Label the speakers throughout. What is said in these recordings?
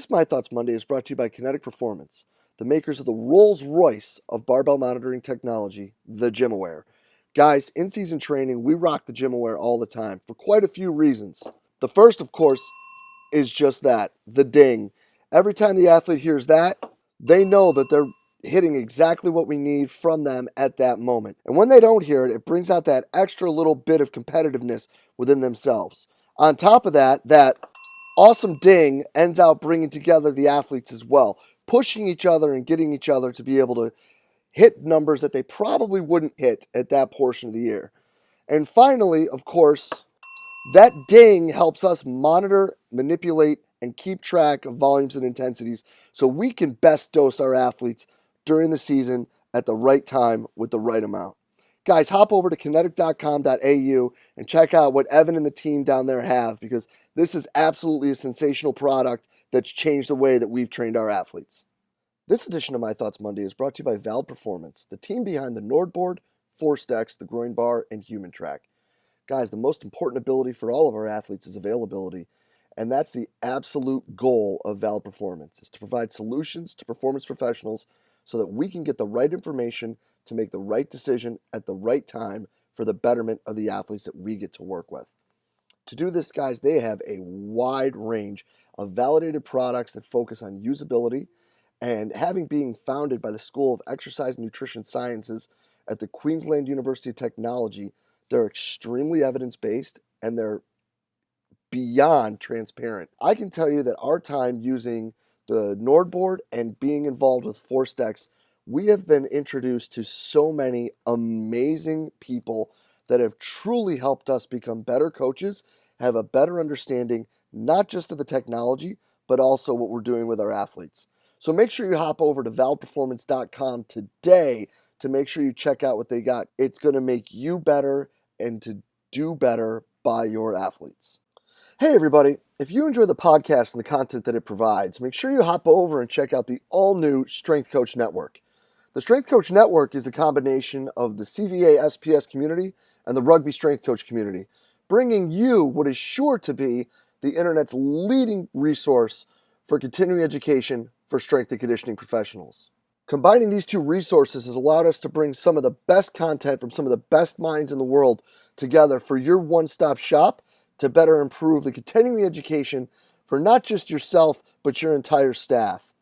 Speaker 1: This My Thoughts Monday is brought to you by Kinetic Performance, the makers of the Rolls-Royce of barbell monitoring technology, the GymAware. Guys, in season training, we rock the GymAware all the time for quite a few reasons. The first, of course, is just that, the ding. Every time the athlete hears that, they know that they're hitting exactly what we need from them at that moment. And when they don't hear it, it brings out that extra little bit of competitiveness within themselves. On top of that, that awesome ding ends out bringing together the athletes as well, pushing each other and getting each other to be able to hit numbers that they probably wouldn't hit at that portion of the year. And finally, of course, that ding helps us monitor, manipulate, and keep track of volumes and intensities so we can best dose our athletes during the season at the right time with the right amount. Guys, hop over to kinetic.com.au and check out what Evan and the team down there have, because this is absolutely a sensational product that's changed the way that we've trained our athletes. This edition of My Thoughts Monday is brought to you by Valve Performance, the team behind the Nordboard, ForceDex, the Groin Bar, and Human Track. Guys, the most important ability for all of our athletes is availability, and that's the absolute goal of Valve Performance, is to provide solutions to performance professionals so that we can get the right information to make the right decision at the right time for the betterment of the athletes that we get to work with. To do this, guys, they have a wide range of validated products that focus on usability, and having being founded by the School of Exercise and Nutrition Sciences at the Queensland University of Technology, they're extremely evidence-based and they're beyond transparent. I can tell you that our time using the Nordboard and being involved with ForceDex, we have been introduced to so many amazing people that have truly helped us become better coaches, have a better understanding, not just of the technology, but also what we're doing with our athletes. So make sure you hop over to valveperformance.com today to make sure you check out what they got. It's going to make you better and to do better by your athletes. Hey everybody, if you enjoy the podcast and the content that it provides, make sure you hop over and check out the all-new Strength Coach Network. The Strength Coach Network is a combination of the CVA SPS community and the Rugby Strength Coach community, bringing you what is sure to be the internet's leading resource for continuing education for strength and conditioning professionals. Combining these two resources has allowed us to bring some of the best content from some of the best minds in the world together for your one-stop shop to better improve the continuing education for not just yourself, but your entire staff.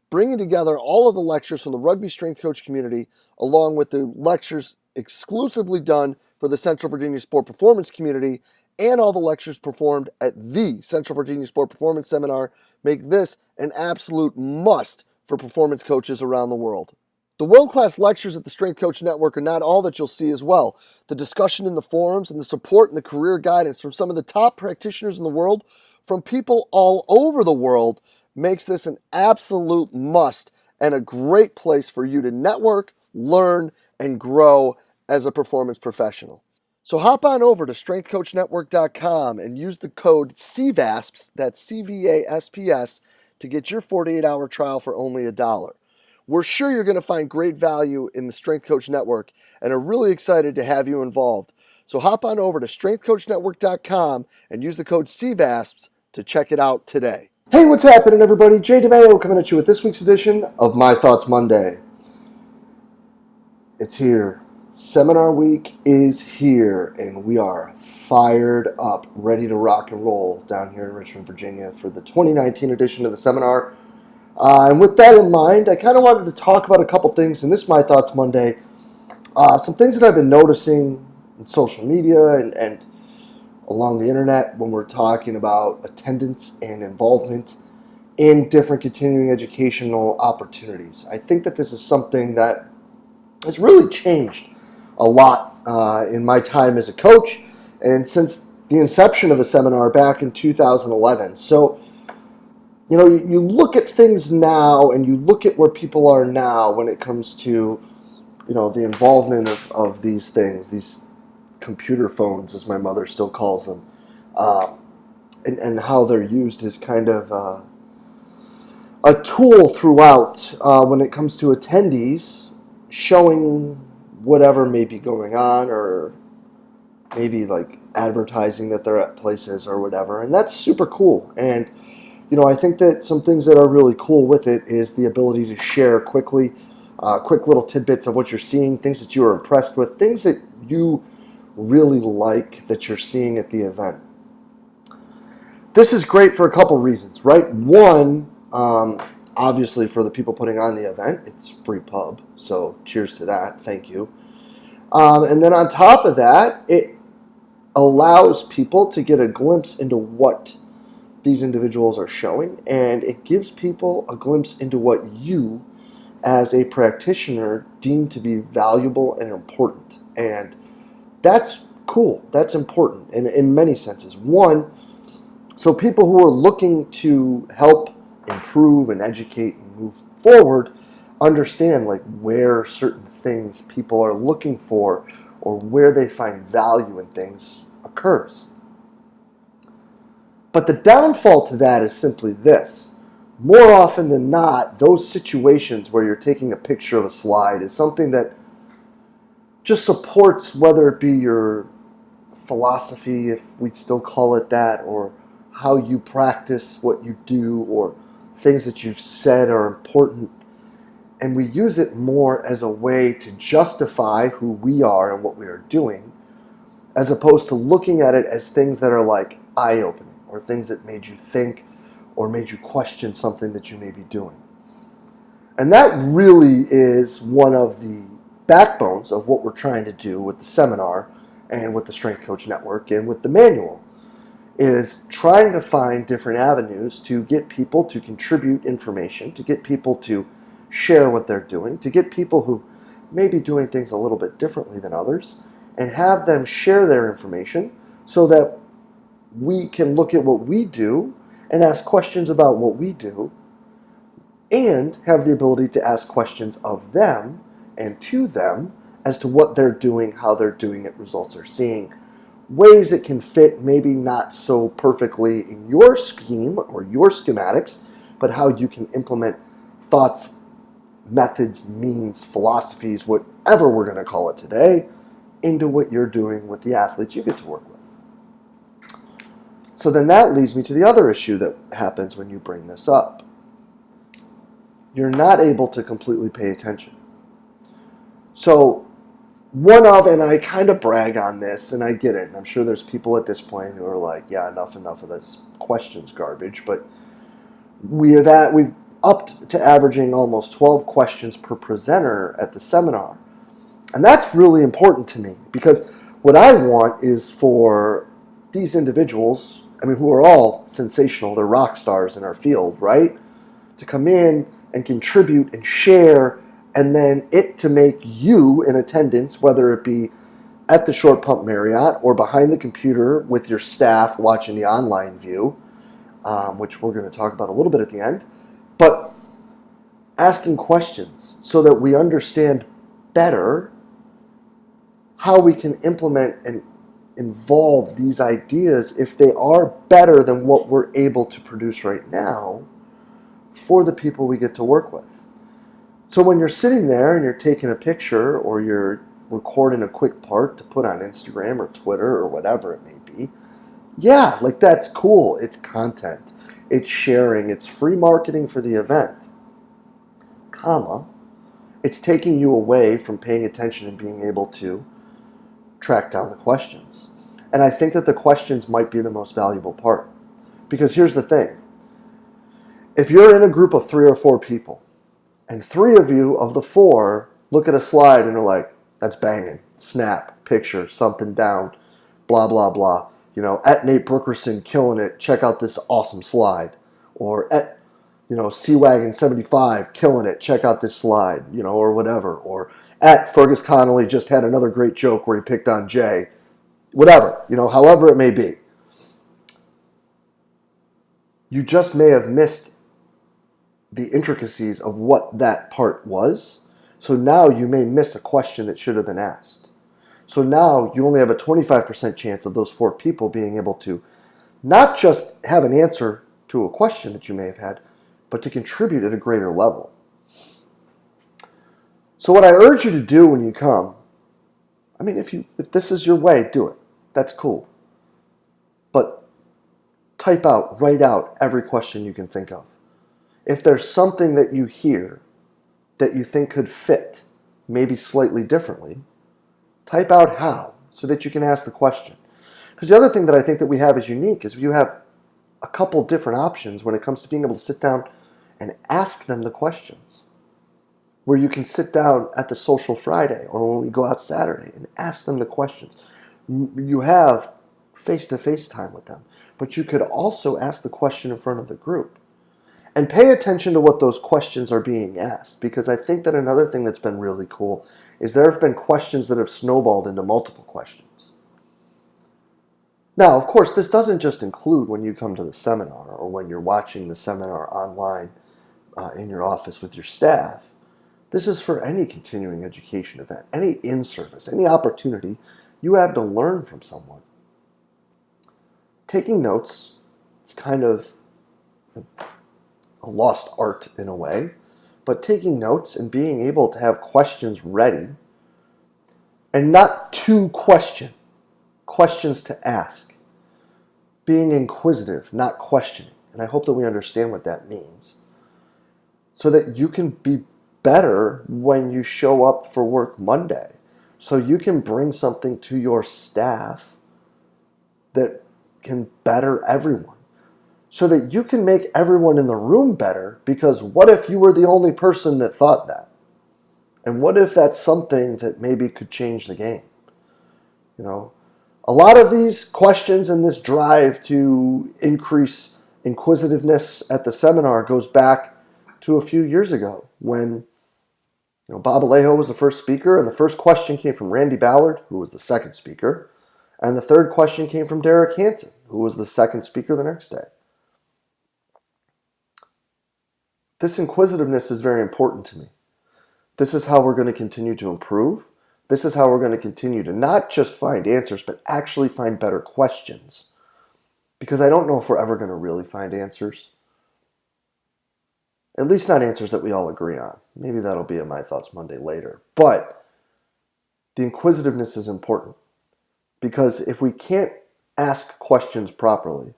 Speaker 1: Bringing together all of the lectures from the Rugby Strength Coach community, along with the lectures exclusively done for the Central Virginia Sport Performance community, and all the lectures performed at the Central Virginia Sport Performance Seminar, make this an absolute must for performance coaches around the world. The world-class lectures at the Strength Coach Network are not all that you'll see as well. The discussion in the forums and the support and the career guidance from some of the top practitioners in the world, from people all over the world, makes this an absolute must and a great place for you to network, learn, and grow as a performance professional. So hop on over to strengthcoachnetwork.com and use the code CVASPS, that's C-V-A-S-P-S, to get your 48-hour trial for only $1. We're sure you're going to find great value in the Strength Coach Network and are really excited to have you involved. So hop on over to strengthcoachnetwork.com and use the code CVASPS to check it out today. Hey, what's happening, everybody? DeMayo coming at you with this week's edition of My Thoughts Monday. It's here. Seminar week is here, and we are fired up, ready to rock and roll down here in Richmond, Virginia for the 2019 edition of the seminar. And with that in mind, I kind of wanted to talk about a couple things in this My Thoughts Monday. Some things that I've been noticing in social media and along the internet when we're talking about attendance and involvement in different continuing educational opportunities. I think that this is something that has really changed a lot in my time as a coach and since the inception of the seminar back in 2011. So, you know, you look at things now and you look at where people are now when it comes to, you know, the involvement of these things, these computer phones, as my mother still calls them, and how they're used as kind of a tool throughout when it comes to attendees showing whatever may be going on, or maybe like advertising that they're at places or whatever. And that's super cool. And I think that some things that are really cool with it is the ability to share quickly, quick little tidbits of what you're seeing, things that you are impressed with, things that you really like that you're seeing at the event. This is great for a couple reasons, right? One, obviously for the people putting on the event, it's free pub, so cheers to that. Thank you. And then on top of that, it allows people to get a glimpse into what these individuals are showing, and it gives people a glimpse into what you, as a practitioner, deem to be valuable and important. And that's cool. That's important in many senses. One, so people who are looking to help improve and educate and move forward understand like where certain things people are looking for or where they find value in things occurs. But the downfall to that is simply this. More often than not, those situations where you're taking a picture of a slide is something that just supports whether it be your philosophy, if we'd still call it that, or how you practice what you do, or things that you've said are important. And we use it more as a way to justify who we are and what we are doing, as opposed to looking at it as things that are like eye-opening, or things that made you think or made you question something that you may be doing. And that really is one of the backbones of what we're trying to do with the seminar and with the Strength Coach Network and with the manual, is trying to find different avenues to get people to contribute information, to get people to share what they're doing, to get people who may be doing things a little bit differently than others, and have them share their information so that we can look at what we do and ask questions about what we do, and have the ability to ask questions of them and to them as to what they're doing, how they're doing it, results they're seeing, ways it can fit maybe not so perfectly in your scheme or your schematics, but how you can implement thoughts, methods, means, philosophies, whatever we're going to call it today, into what you're doing with the athletes you get to work with. So then that leads me to the other issue that happens when you bring this up. You're not able to completely pay attention. So one of, and I kind of brag on this, and I get it, and I'm sure there's people at this point who are like, yeah, enough of this questions garbage, but we've upped to averaging almost 12 questions per presenter at the seminar. And that's really important to me, because what I want is for these individuals, who are all sensational, they're rock stars in our field, right? To come in and contribute and share, and then it to make you in attendance, whether it be at the Short Pump Marriott or behind the computer with your staff watching the online view, which we're going to talk about a little bit at the end, but asking questions so that we understand better how we can implement and involve these ideas if they are better than what we're able to produce right now for the people we get to work with. So when you're sitting there and you're taking a picture or you're recording a quick part to put on Instagram or Twitter or whatever it may be, yeah, like that's cool. It's content. It's sharing. It's free marketing for the event. Comma, it's taking you away from paying attention and being able to track down the questions. And I think that the questions might be the most valuable part. Because here's the thing. If you're in a group of 3 or 4 people, and 3 of you of the 4 look at a slide and are like, that's banging, snap, picture, something down, blah, blah, blah. At Nate Brookerson, killing it, check out this awesome slide. Or at, Sea-Wagon 75, killing it, check out this slide, or whatever. Or at Fergus Connolly just had another great joke where he picked on Jay. Whatever, however it may be. You just may have missed the intricacies of what that part was. So now you may miss a question that should have been asked. So now you only have a 25% chance of those 4 people being able to not just have an answer to a question that you may have had, but to contribute at a greater level. So what I urge you to do when you come, if this is your way, do it. That's cool. But write out every question you can think of. If there's something that you hear that you think could fit, maybe slightly differently, type out how so that you can ask the question. Because the other thing that I think that we have is unique is you have a couple different options when it comes to being able to sit down and ask them the questions. Where you can sit down at the social Friday or when we go out Saturday and ask them the questions. You have face-to-face time with them, but you could also ask the question in front of the group. And pay attention to what those questions are being asked, because I think that another thing that's been really cool is there have been questions that have snowballed into multiple questions. Now, of course, this doesn't just include when you come to the seminar or when you're watching the seminar online in your office with your staff. This is for any continuing education event, any in-service, any opportunity you have to learn from someone. Taking notes, it's kind of a lost art in a way, but taking notes and being able to have questions ready, and not to question, questions to ask. Being inquisitive, not questioning. And I hope that we understand what that means. So that you can be better when you show up for work Monday. So you can bring something to your staff that can better everyone. So that you can make everyone in the room better, because what if you were the only person that thought that? And what if that's something that maybe could change the game? You know, a lot of these questions and this drive to increase inquisitiveness at the seminar goes back to a few years ago when Bob Alejo was the first speaker, and the first question came from Randy Ballard, who was the second speaker, and the third question came from Derek Hansen, who was the second speaker the next day. This inquisitiveness is very important to me. This is how we're going to continue to improve. This is how we're going to continue to not just find answers, but actually find better questions. Because I don't know if we're ever going to really find answers. At least not answers that we all agree on. Maybe that'll be in My Thoughts Monday later. But the inquisitiveness is important. Because if we can't ask questions properly,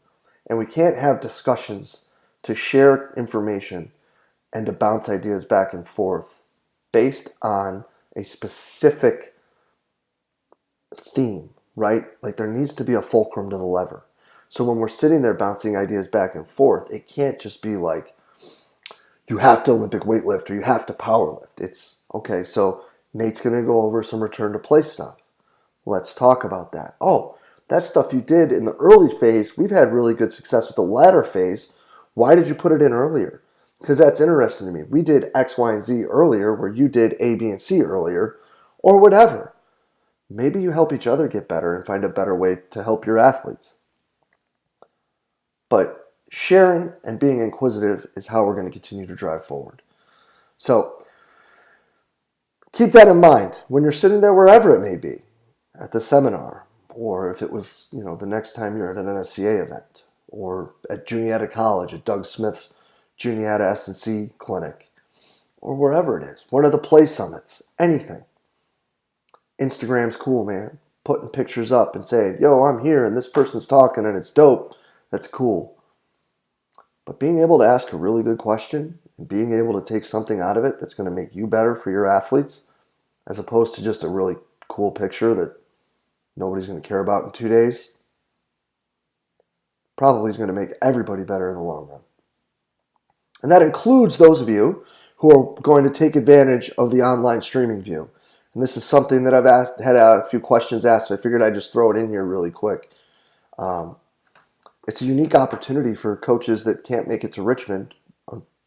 Speaker 1: and we can't have discussions to share information and to bounce ideas back and forth based on a specific theme, right? Like there needs to be a fulcrum to the lever. So when we're sitting there bouncing ideas back and forth, it can't just be like, you have to Olympic weightlift or you have to powerlift. It's, okay, so Nate's going to go over some return to play stuff. Let's talk about that. Oh, that stuff you did in the early phase, we've had really good success with the latter phase. Why did you put it in earlier? Because that's interesting to me. We did X, Y, and Z earlier where you did A, B, and C earlier, or whatever. Maybe you help each other get better and find a better way to help your athletes. But sharing and being inquisitive is how we're going to continue to drive forward. So keep that in mind when you're sitting there, wherever it may be, at the seminar, or if it was, the next time you're at an NSCA event, or at Juniata College, at Doug Smith's Juniata S&C clinic, or wherever it is, one of the play summits, anything. Instagram's cool, man. Putting pictures up and saying, yo, I'm here and this person's talking and it's dope. That's cool. But being able to ask a really good question and being able to take something out of it that's going to make you better for your athletes, as opposed to just a really cool picture that nobody's going to care about in 2 days, probably is going to make everybody better in the long run. And that includes those of you who are going to take advantage of the online streaming view. And this is something that I've had a few questions asked, so I figured I'd just throw it in here really quick. It's a unique opportunity for coaches that can't make it to Richmond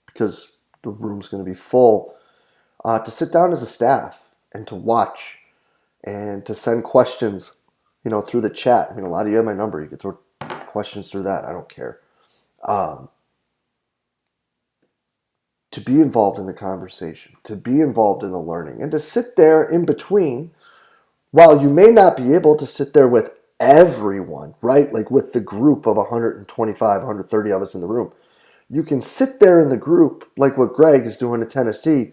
Speaker 1: because the room's going to be full, to sit down as a staff and to watch and to send questions, through the chat. A lot of you have my number. You can throw questions through that. I don't care. To be involved in the conversation, to be involved in the learning, and to sit there in between, while you may not be able to sit there with everyone, right? Like with the group of 125, 130 of us in the room. You can sit there in the group, like what Greg is doing at Tennessee,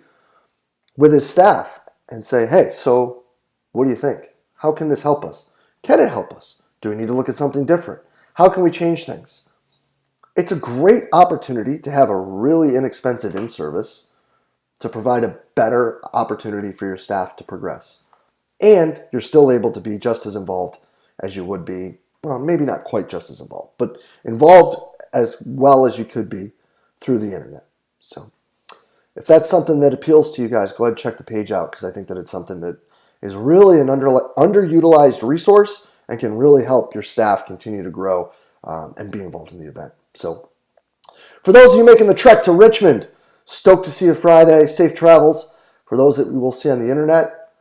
Speaker 1: with his staff and say, hey, so what do you think? How can this help us? Can it help us? Do we need to look at something different? How can we change things? It's a great opportunity to have a really inexpensive in-service to provide a better opportunity for your staff to progress. And you're still able to be just as involved as you would be, well, maybe not quite just as involved, but involved as well as you could be through the internet. So if that's something that appeals to you guys, go ahead and check the page out, because I think that it's something that is really an underutilized resource and can really help your staff continue to grow and be involved in the event. So for those of you making the trek to Richmond, stoked to see you Friday. Safe travels. For those that we will see on the internet,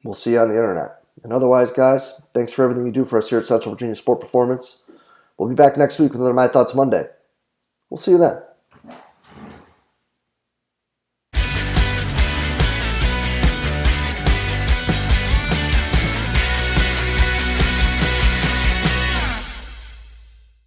Speaker 1: we'll see you on the internet. And otherwise, guys, thanks for everything you do for us here at Central Virginia Sport Performance. We'll be back next week with another My Thoughts Monday. We'll see you then.